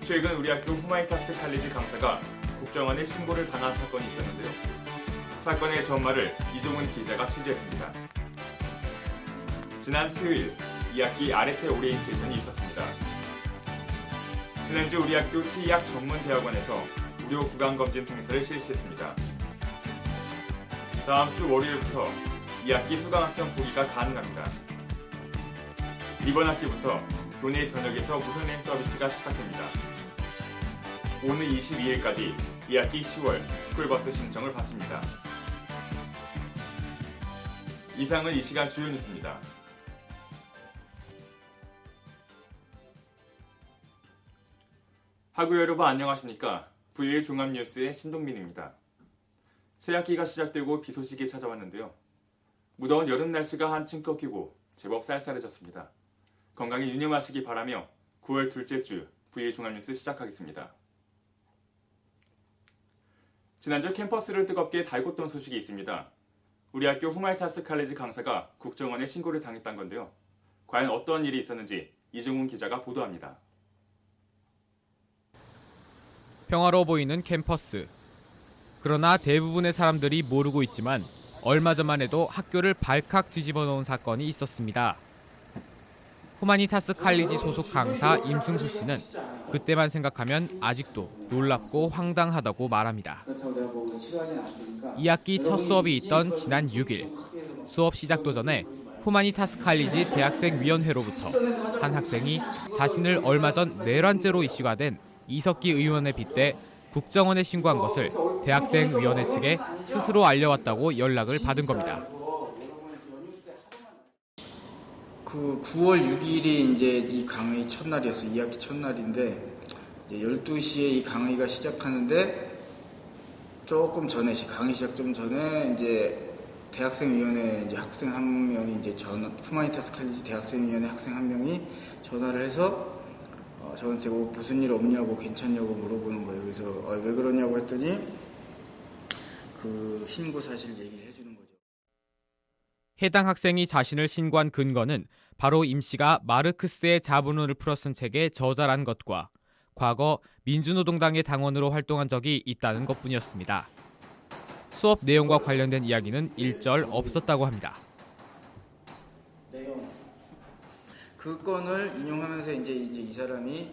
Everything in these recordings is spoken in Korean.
최근 우리 학교 후마이타스 칼리지 강사가 국정원에 신고를 당한 사건이 있었는데요. 사건의 전말을 이종훈 기자가 취재했습니다. 지난 수요일 2학기 아레테 오리엔테이션이 있었습니다. 지난주 우리 학교 치의학 전문대학원에서 무료 구강검진 행사를 실시했습니다. 다음 주 월요일부터 2학기 수강학점 보기가 가능합니다. 이번 학기부터 교내 전역에서 무선랜 서비스가 시작됩니다. 오늘 22일까지 2학기 10월 스쿨버스 신청을 받습니다. 이상은 이 시간 주요 뉴스입니다. 학우 여러분 안녕하십니까? VOA 종합뉴스의 신동민입니다. 새학기가 시작되고 비 소식이 찾아왔는데요. 무더운 여름 날씨가 한층 꺾이고 제법 쌀쌀해졌습니다. 건강에 유념하시기 바라며 9월 둘째 주 VOA 종합뉴스 시작하겠습니다. 지난주 캠퍼스를 뜨겁게 달궜던 소식이 있습니다. 우리 학교 후마이타스 칼리지 강사가 국정원에 신고를 당했다는 건데요. 과연 어떤 일이 있었는지 이종훈 기자가 보도합니다. 평화로워 보이는 캠퍼스. 그러나 대부분의 사람들이 모르고 있지만 얼마 전만 해도 학교를 발칵 뒤집어 놓은 사건이 있었습니다. 후마니타스 칼리지 소속 강사 임승수 씨는 그때만 생각하면 아직도 놀랍고 황당하다고 말합니다. 2학기 첫 수업이 있던 지난 6일, 수업 시작도 전에 후마니타스 칼리지 대학생위원회로부터 한 학생이 자신을 얼마 전 내란죄로 이슈가 된 이석기 의원에 빗대 국정원에 신고한 것을 대학생위원회 측에 스스로 알려왔다고 연락을 받은 겁니다. 그 9월 6일이 이제 이 강의 첫날이었어요. 2학기 첫날인데 이제 12시에 이 강의가 시작하는데 조금 전에 강의 시작 좀 전에 이제 대학생위원회 이제 학생 한 명이 이제 후마니타스 칼리지 대학생위원회 학생 한 명이 전화를 해서 저한테 무슨 일 없냐고 괜찮냐고 물어보는 거예요. 그래서 왜 그러냐고 했더니 그 신고 사실 얘기를 해주는 거죠. 해당 학생이 자신을 신고한 근거는 바로 임 씨가 마르크스의 자본론을 풀어 쓴 책의 저자란 것과 과거 민주노동당의 당원으로 활동한 적이 있다는 것뿐이었습니다. 수업 내용과 관련된 이야기는 일절 없었다고 합니다. 그 건을 인용하면서 이제 이 사람이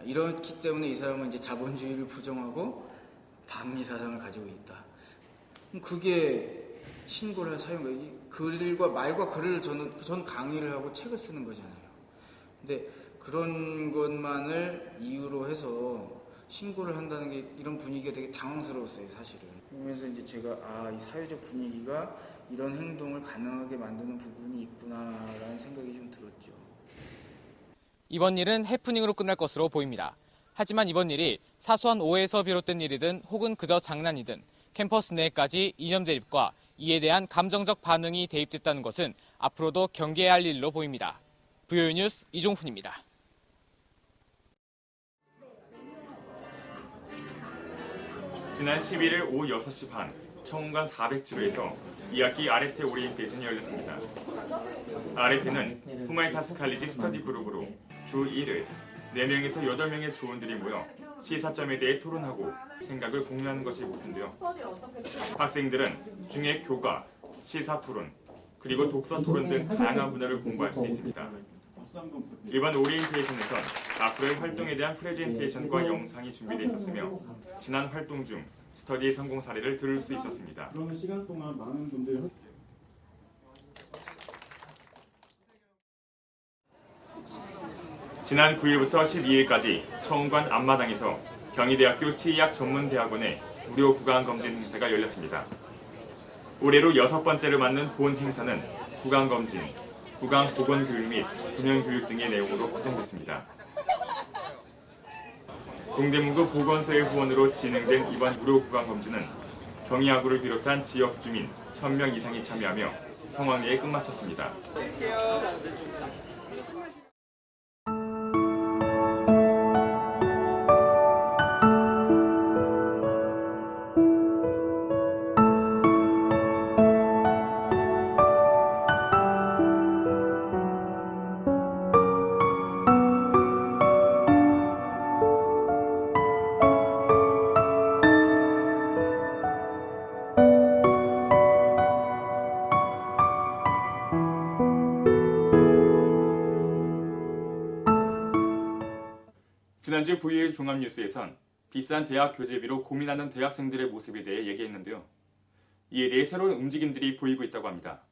이렇기 때문에 이 사람은 이제 자본주의를 부정하고 반미 사상을 가지고 있다. 그게 신고를 할 사유가 글과 말과 글을 저는 강의를 하고 책을 쓰는 거잖아요. 근데 그런 것만을 이유로 해서 신고를 한다는 게 이런 분위기가 되게 당황스러웠어요, 사실은. 그러면서 이제 제가 이 사회적 분위기가 이런 행동을 가능하게 만드는 부분이 있구나라는 생각이 좀 들었죠. 이번 일은 해프닝으로 끝날 것으로 보입니다. 하지만 이번 일이 사소한 오해에서 비롯된 일이든 혹은 그저 장난이든 캠퍼스 내까지 이념 대립과 이에 대한 감정적 반응이 대입됐다는 것은 앞으로도 경계해야 할 일로 보입니다. VOA 뉴스 이종훈입니다. 지난 11일 오후 6시 반 청운관 400지로에서 2학기 아레테 오리엔테이션이 열렸습니다. 아레테는 후마이타스 칼리지 스터디 그룹으로 주 1회 4명에서 8명의 조원들이 모여 시사점에 대해 토론하고 생각을 공유하는 것이 목표인데요. 학생들은 중에 교과, 시사토론, 그리고 독서토론 등 다양한 분야를 공부할 수 있습니다. 이번 오리엔테이션에선 앞으로의 활동에 대한 프레젠테이션과 영상이 준비되어 있었으며 지난 활동 중 스터디의 성공 사례를 들을 수 있었습니다. 그러면 시간 동안 많은 분들이 지난 9일부터 12일까지 청운관 앞마당에서 경희대학교 치의학 전문대학원의 무료 구강검진 행사가 열렸습니다. 올해로 6번째를 맞는 본 행사는 구강검진, 구강보건교육 및 군형교육 등의 내용으로 구성됐습니다. 동대문구 보건소의 후원으로 진행된 이번 무료 구강검진은 경희학우를 비롯한 지역 주민 1000명 이상이 참여하며 성황리에 끝마쳤습니다. 지난주 VOH 종합뉴스에선 비싼 대학 교재비로 고민하는 대학생들의 모습에 대해 얘기했는데요. 이에 대해 새로운 움직임들이 보이고 있다고 합니다.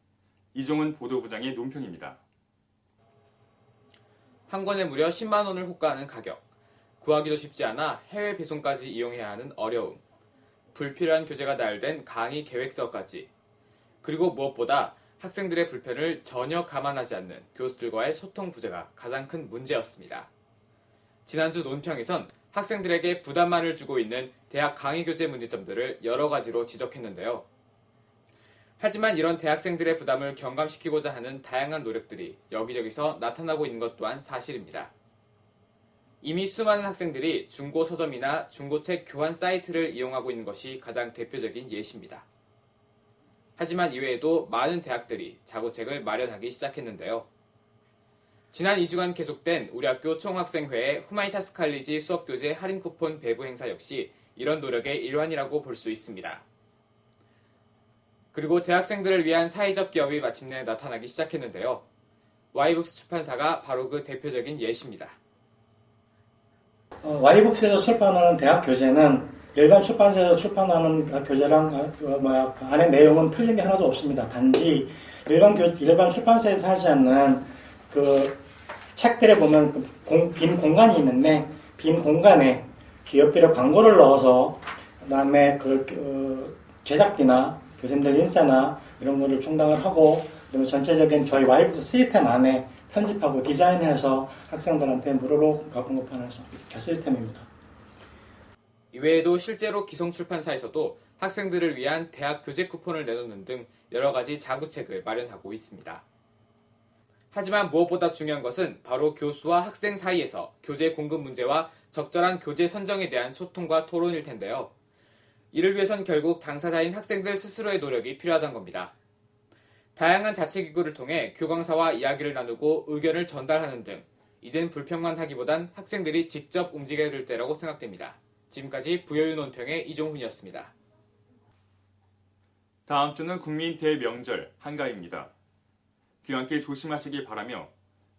이종훈 보도부장의 논평입니다. 한 권에 무려 10만 원을 호가하는 가격, 구하기도 쉽지 않아 해외 배송까지 이용해야 하는 어려움, 불필요한 교재가 나열된 강의 계획서까지, 그리고 무엇보다 학생들의 불편을 전혀 감안하지 않는 교수들과의 소통 부재가 가장 큰 문제였습니다. 지난주 논평에선 학생들에게 부담만을 주고 있는 대학 강의 교재 문제점들을 여러 가지로 지적했는데요. 하지만 이런 대학생들의 부담을 경감시키고자 하는 다양한 노력들이 여기저기서 나타나고 있는 것 또한 사실입니다. 이미 수많은 학생들이 중고 서점이나 중고책 교환 사이트를 이용하고 있는 것이 가장 대표적인 예시입니다. 하지만 이외에도 많은 대학들이 자구책을 마련하기 시작했는데요. 지난 2주간 계속된 우리 학교 총학생회의 후마니타스 칼리지 수업교재 할인 쿠폰 배부 행사 역시 이런 노력의 일환이라고 볼 수 있습니다. 그리고 대학생들을 위한 사회적 기업이 마침내 나타나기 시작했는데요. Y북스 출판사가 바로 그 대표적인 예시입니다. Y북스에서 출판하는 대학 교재는 일반 출판사에서 출판하는 교재랑 안에 내용은 틀린 게 하나도 없습니다. 단지 일반 출판사에서 하지 않는 그 책들에 보면 빈 공간이 있는데 빈 공간에 기업들의 광고를 넣어서 그다음에 제작비나 교수님들 인사나 이런 거를 충당을 하고 그다음에 전체적인 저희 Y북스 시스템 안에 편집하고 디자인해서 학생들한테 무료로 공급하는 시스템입니다. 이외에도 실제로 기성출판사에서도 학생들을 위한 대학 교재 쿠폰을 내놓는 등 여러 가지 자구책을 마련하고 있습니다. 하지만 무엇보다 중요한 것은 바로 교수와 학생 사이에서 교재 공급 문제와 적절한 교재 선정에 대한 소통과 토론일 텐데요. 이를 위해선 결국 당사자인 학생들 스스로의 노력이 필요하다는 겁니다. 다양한 자체기구를 통해 교광사와 이야기를 나누고 의견을 전달하는 등 이젠 불평만 하기보단 학생들이 직접 움직여야 될 때라고 생각됩니다. 지금까지 VOU 논평의 이종훈이었습니다. 다음 주는 국민 대명절 한가위입니다. 귀환길 조심하시기 바라며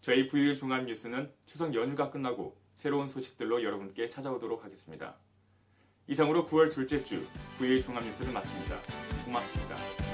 저희 VOU 종합뉴스는 추석 연휴가 끝나고 새로운 소식들로 여러분께 찾아오도록 하겠습니다. 이상으로 9월 둘째 주 VOU 종합뉴스를 마칩니다. 고맙습니다.